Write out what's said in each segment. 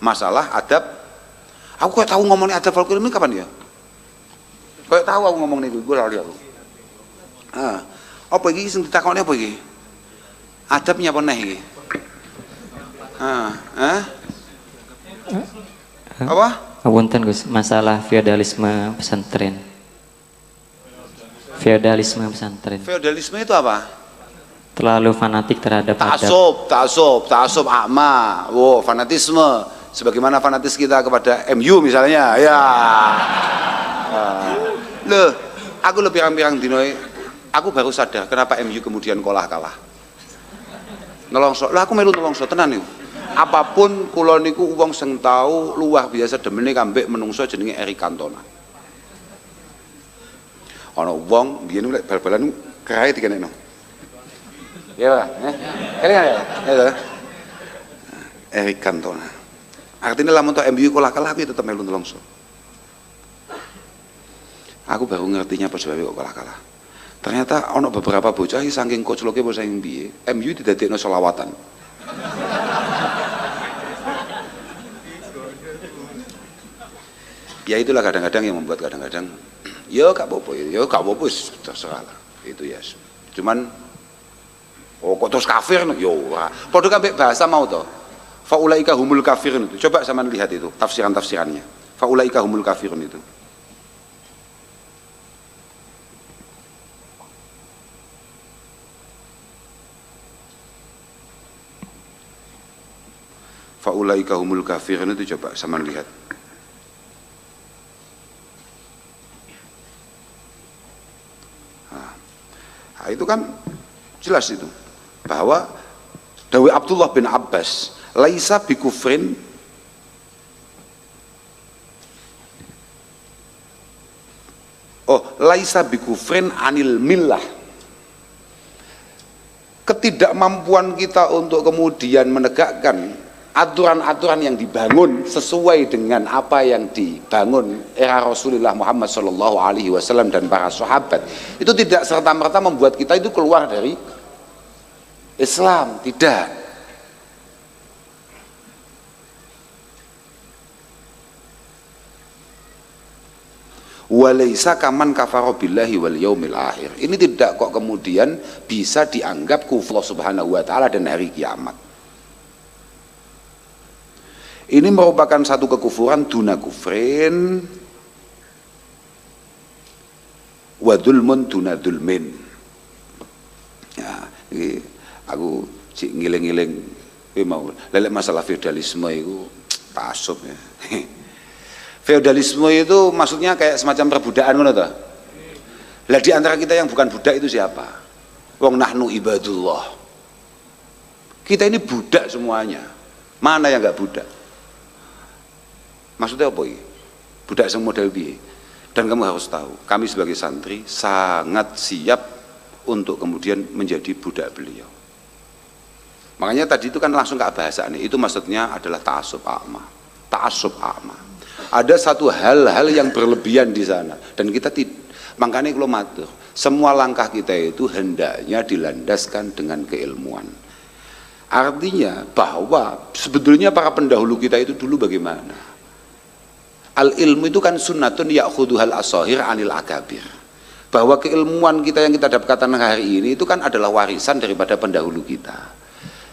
masalah adab. Aku kok tahu ngomongin adab fal ilmi kapan ya? Kok tahu aku ngomong niku, gue lali aku. Apa iki sing ditakoni apa iki? Adabnya apa neh iki? Apa? Punten Gus, masalah feodalisme pesantren. Feodalisme pesantren. Feodalisme itu apa? Terlalu fanatik terhadap adab. Ta'assub akma. Wow, fanatisme. Sebagaimana fanatis kita kepada MU misalnya, ya. Loh, aku lebih pirang-pirang dinoi, aku baru sadar kenapa MU kemudian kalah. Nelongso, lah aku melu nelongso tenan niku. Apapun kula niku wong sing tau luar biasa demene kambek menungso jenenge Eric Cantona. Ana wong biyen lek bal-balan kerae dikenekno. Ya, Kelingan ya? Ya. Eric Cantona. Artinya lamun tok MU kalah aku tetep melu nelongso. Aku baru ngertinya pas sebab kok kalah. Ternyata ono beberapa bocah saking kocloke bocah sing piye, MU didadekno selawatan. Ya itulah kadang-kadang yang membuat kadang-kadang ya gak apa-apa, terserah lah. Itu ya. Cuman kok terus kafir yo ora. Padha kabeh bahasa mau to. Faulaika humul kafirun itu. Coba sama lihat itu tafsiran-tafsirannya. Faulaika humul kafirun itu. Faulaika humul kafirun itu coba sama lihat. Nah, itu kan jelas itu bahwa Dawi Abdullah bin Abbas laisa bikufrin laisa bikufrin anil millah. Ketidakmampuan kita untuk kemudian menegakkan aturan-aturan yang dibangun sesuai dengan apa yang dibangun era Rasulullah Muhammad SAW dan para sahabat itu tidak serta-merta membuat kita itu keluar dari Islam, tidak. Walaisa kaman kafara billahi wal yaumil akhir. Ini tidak kok kemudian bisa dianggap kufur subhanahu wa ta'ala dan hari kiamat. Ini merupakan satu kekufuran duna kufrin wa dzulmun duna dzulmin. Ya, ini aku ngiling-ngiling mau lelek masalah feodalisme itu tasuk ya. Feodalisme itu maksudnya kayak semacam perbudakan ngono to. Lah di antara kita yang bukan budak itu siapa? Wong nahnu ibadullah. Kita ini budak semuanya. Mana yang enggak budak? Maksudnya apa ini? Budak yang model piye? Dan kamu harus tahu, kami sebagai santri sangat siap untuk kemudian menjadi budak beliau. Makanya tadi itu kan langsung ke bahasaan itu maksudnya adalah ta'assub a'ma. Ta'assub a'ma. Ada satu hal-hal yang berlebihan di sana dan kita makanya kalau matur, semua langkah kita itu hendaknya dilandaskan dengan keilmuan. Artinya bahwa sebetulnya para pendahulu kita itu dulu bagaimana? Al ilmu itu kan sunnatun ya'khuduhal asahir anil akabir. Bahwa keilmuan kita yang kita dapatkan hari ini itu kan adalah warisan daripada pendahulu kita.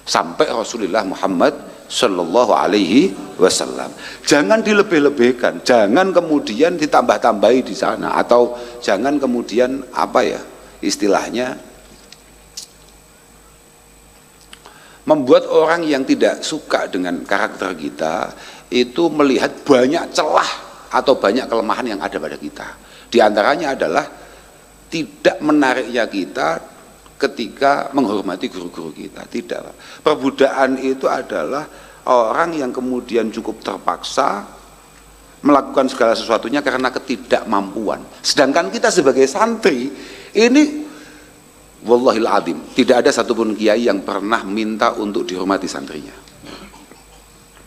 Sampai Rasulullah Muhammad Sallallahu Alaihi Wasallam. Jangan dilebih-lebihkan, jangan kemudian ditambah-tambahi di sana, atau jangan kemudian apa ya istilahnya membuat orang yang tidak suka dengan karakter kita itu melihat banyak celah atau banyak kelemahan yang ada pada kita. Di antaranya adalah tidak menariknya kita ketika menghormati guru-guru kita. Tidak. Perbudakan itu adalah orang yang kemudian cukup terpaksa melakukan segala sesuatunya karena ketidakmampuan. Sedangkan kita sebagai santri ini wallahil azim tidak ada satupun kiai yang pernah minta untuk dihormati santrinya.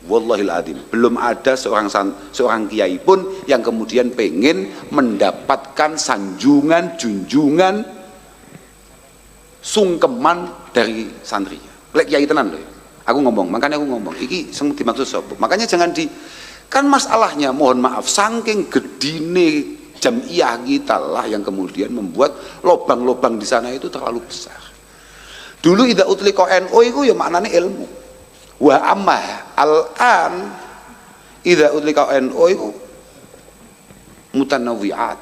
Wallahil azim belum ada seorang kiai pun yang kemudian pengen mendapatkan sanjungan, junjungan, sungkeman dari santrinya. Lek kiai tenan loh. Aku ngomong, makanya aku ngomong, iki sing dimaksud sapa? Makanya jangan di, kan masalahnya mohon maaf, saking gedine jamiah kita lah yang kemudian membuat lobang-lobang di sana itu terlalu besar. Dulu idza utliqa NU itu ya maknanya ilmu. Wa amma al-an idza utliqa NU itu mutanawwi'at.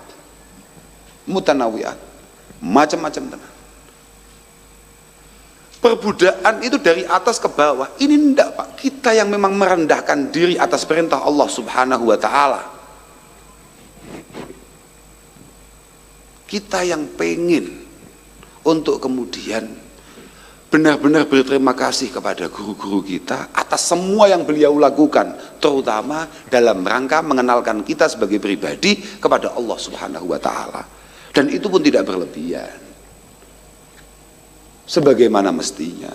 Mutanawwi'at. Macam-macam teman. Perbudakan itu dari atas ke bawah. Ini enggak Pak, kita yang memang merendahkan diri atas perintah Allah Subhanahu wa taala. Kita yang pengen untuk kemudian benar-benar berterima kasih kepada guru-guru kita atas semua yang beliau lakukan, terutama dalam rangka mengenalkan kita sebagai pribadi kepada Allah Subhanahu wa taala. Dan itu pun tidak berlebihan. Sebagaimana mestinya.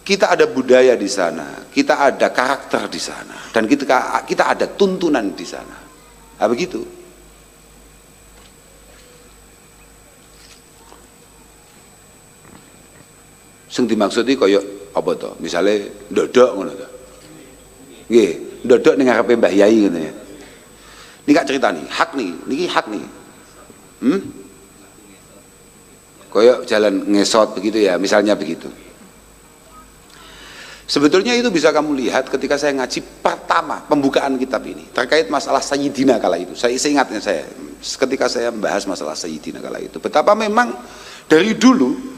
Kita ada budaya di sana, kita ada karakter di sana, dan kita ada tuntunan di sana. Nah, begitu. Sing dimaksud iki kaya apa to? Misale ndodok ngono to. Nggih, ndodok ning ngarepe Mbah Yai ngono ya. Niki gak critani, hak niki hak nih. Koyok jalan ngesot begitu ya, misalnya begitu. Sebetulnya itu bisa kamu lihat ketika saya ngaji pertama pembukaan kitab ini terkait masalah Sayyidina kala itu. Saya ingatnya ketika saya membahas masalah Sayyidina kala itu, betapa memang dari dulu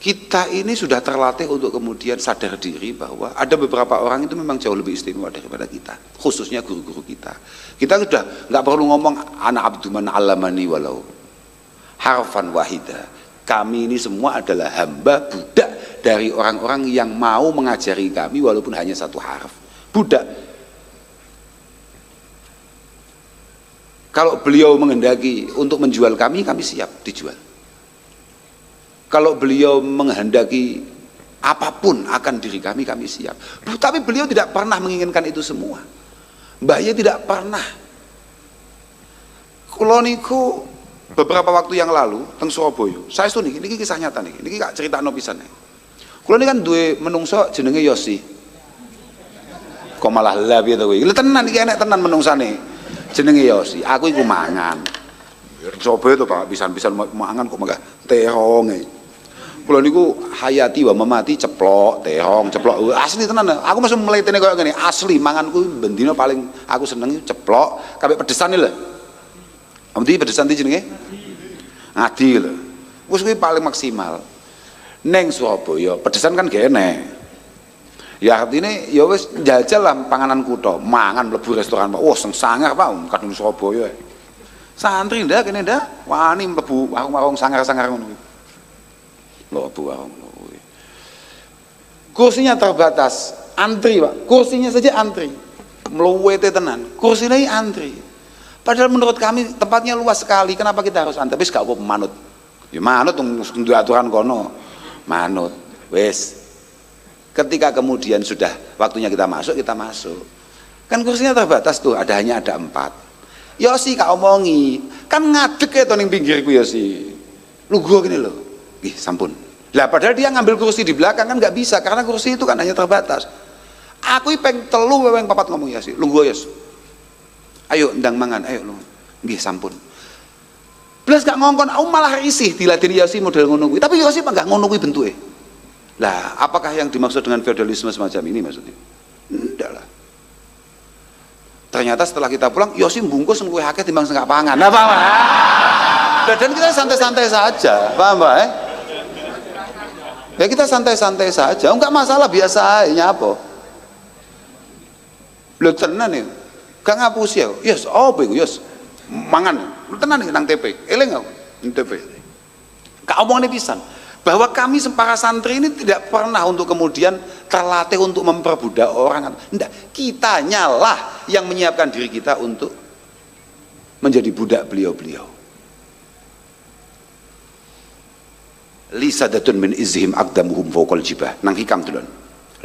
kita ini sudah terlatih untuk kemudian sadar diri bahwa ada beberapa orang itu memang jauh lebih istimewa daripada kita, khususnya guru-guru kita. Kita sudah nggak perlu ngomong ana abduman alamani walau harfan wahida. Kami ini semua adalah hamba budak dari orang-orang yang mau mengajari kami walaupun hanya satu harf. Budak. Kalau beliau menghendaki untuk menjual kami siap dijual. Kalau beliau menghendaki apapun akan diri kami siap. Tapi beliau tidak pernah menginginkan itu semua. Mbah Yai tidak pernah. Kulo niku beberapa waktu yang lalu teng Surabaya, saya itu niki kisah nyata niki gak critakno pisan. Kulo niki kan duwe menungso jenenge Yosi. Kok malah lah piye to kuwi? Lha tenan iki enek tenan menungsane. Jenenge Yosi. Aku iku mangan. Surabaya to Pak, pisan-pisan mangan kok megah tehong. Kulo niku hayati wa memati ceplok, tehong, ceplok. Asli tenan. Aku masih mletene koyo ngene, asli manganku bendina paling aku seneng ceplok, kabeh pedesan lho. Amdi pedesan iki jenenge? Ngadi lho. Wis kuwi paling maksimal. Neng Surabaya, pedesan kan gak enek. Ya artine ya wis njajal lah panganan kutho, mangan mlebu restoran Pak. Wah, sangar Pak, kadung Surabaya. Santri ndak kene ndak wani mlebu warung-warung sangar-sangar ngono kuwi. Mlebu warung kuwi. Kursinya terbatas, antri Pak. Kursinya saja antri. Mluwete tenan. Kursine antri. Padahal menurut kami tempatnya luas sekali, kenapa kita harus antri? Wis gak apa manut. Ya manut untuk aturan kono. Manut. Wis. Ketika kemudian sudah waktunya kita masuk. Kan kursinya terbatas tuh, hanya ada 4. Yosi kak omongi, kan ngadeg ya to ning pinggirku Yosi. Lu gua gini loh. Ih, sampun. Lah padahal dia ngambil kursi di belakang kan nggak bisa karena kursi itu kan hanya terbatas. Aku peng telu weweng papat ngomong Yosi. Lu gua Yos. Ayo ndang mangan, ayo lu. Nggih sampun. Blas gak ngongkon, aku malah risih diladeni Yosi model ngono kuwi. Tapi Yosi gak ngono kuwi bentuke. Lah, apakah yang dimaksud dengan feodalisme semacam ini maksudnya? Enggak lah. Ternyata setelah kita pulang, Yosi bungkus kue akeh timbang setengah pangan. Nah, paham? Dan kita santai-santai saja, paham Pak? Ya kita santai-santai saja, enggak masalah, biasa aja apa. Lho tenan ya. Gak ngapusi ya, yes, oh bego, yes, mangan, tenan nih nang TP, eleng nggak, TP. Kak omong nih pisan, bahwa kami para santri ini tidak pernah untuk kemudian terlatih untuk memperbudak orang, enggak, kitanya lah yang menyiapkan diri kita untuk menjadi budak beliau-beliau. Lisadatun min izhim aqdamuhum fawqal jibah, nang hikam dulun.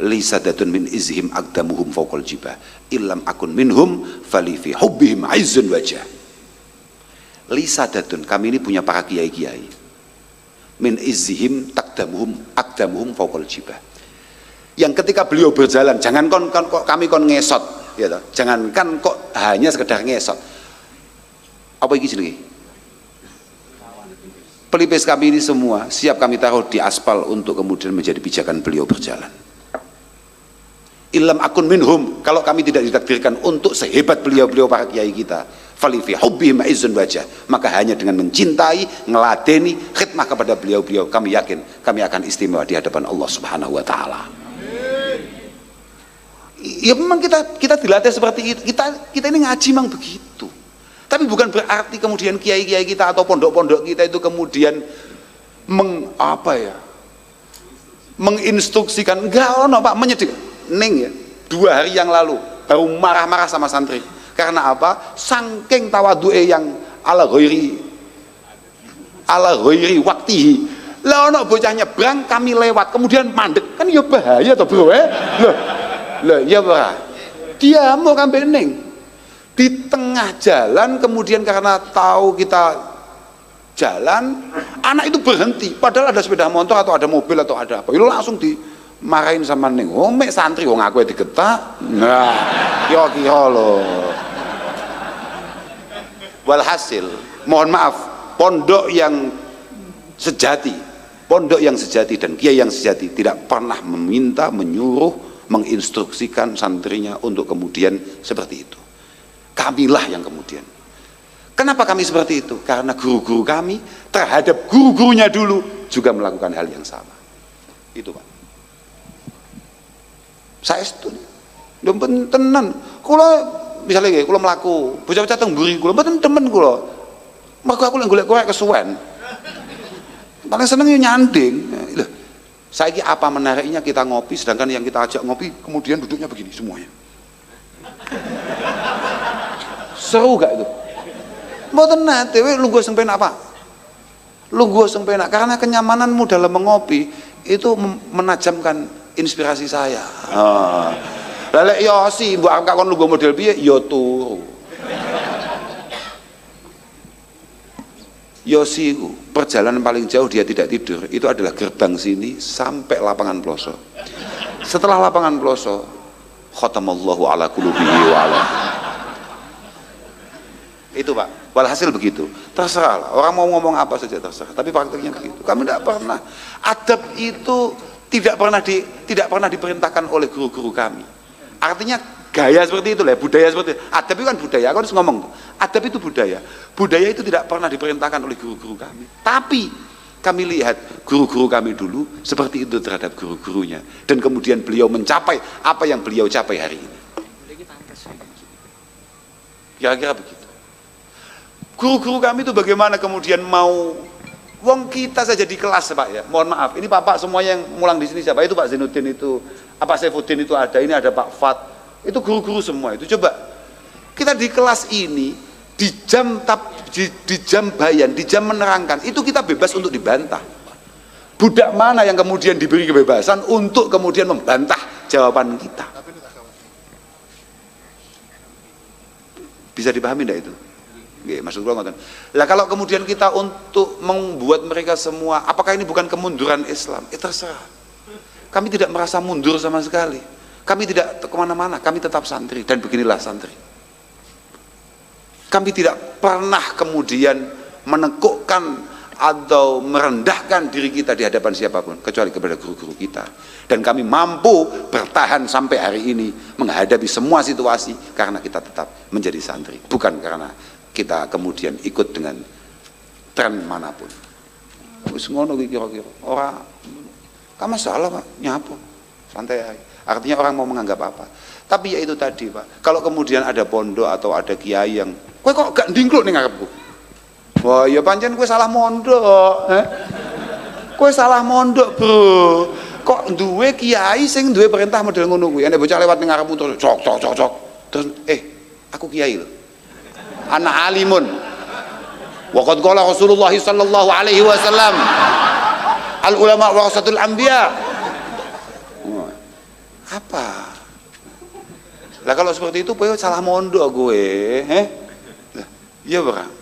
Lisadatun min izhim aqdamuhum fawqal jibah illam akun minhum fali fi hubbihim aizzun wajah. Lisadatun, kami ini punya para kiai-kiai. Min izhim aqdamuhum fawqal jibah. yang ketika beliau berjalan, jangan kok kami ngesot, ya toh. Jangankan kok hanya sekedar ngesot. Apa iki jenenge? Pelipis kami ini semua siap kami taruh di aspal untuk kemudian menjadi pijakan beliau berjalan. Ilham akun minhum, kalau kami tidak ditakdirkan untuk sehebat beliau-beliau para kiai kita, falifi hubbihim izzun wajah, maka hanya dengan mencintai, ngeladeni, khidmah kepada beliau-beliau, kami yakin kami akan istimewa di hadapan Allah Subhanahu wa taala. Ya memang kita dilatih seperti itu. Kita ini ngaji memang begitu. Tapi bukan berarti kemudian kiai-kiai kita atau pondok-pondok kita itu kemudian menginstruksikan. Enggak ono Pak, menyedih. Ning ya, 2 hari yang lalu baru marah-marah sama santri. Karena apa? Saking tawadu'e yang ala ghairi waktihi. Lah ono bocah nyebrang, kami lewat, kemudian mandek. Kan ya bahaya toh, Bro, Loh, ya Pak. Dia mau kambe ning. Di tengah jalan kemudian karena tahu kita jalan, anak itu berhenti. Padahal ada sepeda motor atau ada mobil atau ada apa. Itu langsung dimarahin sama ning. Oh, mek santri wong aku digetak. Nah, kira-kira loh. Walhasil, mohon maaf, pondok yang sejati dan kiai yang sejati tidak pernah meminta, menyuruh, menginstruksikan santrinya untuk kemudian seperti itu. Kamilah yang kemudian. Kenapa kami seperti itu? Karena guru-guru kami terhadap guru-gurunya dulu juga melakukan hal yang sama. Itu Pak. Saya setuju. Mboten tenan. Kula misalnya nggih, kula mlaku, bocah-bocah teng mburi kula mboten temen kula. Mergo aku lek golek korek kesuwen. Paling seneng yo nyanding. Lho, saiki apa menariknya kita ngopi sedangkan yang kita ajak ngopi kemudian duduknya begini semuanya. Seru gak itu? Mboten nate we lungguh sing penak Pak. Lungguh sing penak karena kenyamananmu dalam mengopi itu menajamkan inspirasi saya. Lah lek yo si mbok akon lungguh model piye yo turu. Yosi perjalanan paling jauh dia tidak tidur itu adalah gerbang sini sampai lapangan Ploso. Setelah lapangan Ploso, khatamallahu ala qulubihi wa ala. Itu Pak, walhasil begitu. Terserah lah, orang mau ngomong apa saja terserah. Tapi praktiknya begitu. Kami tidak pernah. Adab itu tidak pernah diperintahkan oleh guru-guru kami. Artinya gaya seperti itu lah, budaya seperti itu. Adab itu kan budaya, aku harus ngomong. Adab itu budaya. Budaya itu tidak pernah diperintahkan oleh guru-guru kami. Tapi kami lihat guru-guru kami dulu seperti itu terhadap guru-gurunya. Dan kemudian beliau mencapai apa yang beliau capai hari ini. Kira-kira begitu. Guru-guru kami itu bagaimana kemudian mau, wong kita saja di kelas Pak ya. Mohon maaf, ini Bapak semua yang mulang di sini siapa? Itu Pak Zainuddin itu, Pak Saifuddin itu ada, ini ada Pak Fat. Itu guru-guru semua itu. Coba kita di kelas ini di jam bayan, di jam menerangkan itu kita bebas untuk dibantah. Budak mana yang kemudian diberi kebebasan untuk kemudian membantah jawaban kita? Bisa dipahami enggak itu? Nggih, maksud kula ngoten. Lah kalau kemudian kita untuk membuat mereka semua, apakah ini bukan kemunduran Islam? Terserah. Kami tidak merasa mundur sama sekali. Kami tidak kemana-mana, kami tetap santri dan beginilah santri. Kami tidak pernah kemudian menekukkan atau merendahkan diri kita di hadapan siapapun kecuali kepada guru-guru kita. Dan kami mampu bertahan sampai hari ini menghadapi semua situasi karena kita tetap menjadi santri, bukan karena kita kemudian ikut dengan tren manapun. Wis ngono iki kira-kira. Ora ka masalah Pak, nyapo. Santai aja. Artinya orang mau menganggap apa. Tapi ya itu tadi Pak, kalau kemudian ada pondok atau ada kiai yang kowe kok gak ndingkluk ning ngarepku. Wah, ya pancen kowe salah mondok, Kowe salah mondok, Bro. Kok duwe kiai sing duwe perintah model ngono kuwi. Nek bocah lewat ning ngarepmu terus cok. Terus aku kiai lho. Ana alimun. Wa qad qala Rasulullah sallallahu alaihi wasallam, al ulama warasatul anbiya. Apa? Lah kalau seperti itu kowe salah mondok gue, Iya, Bro.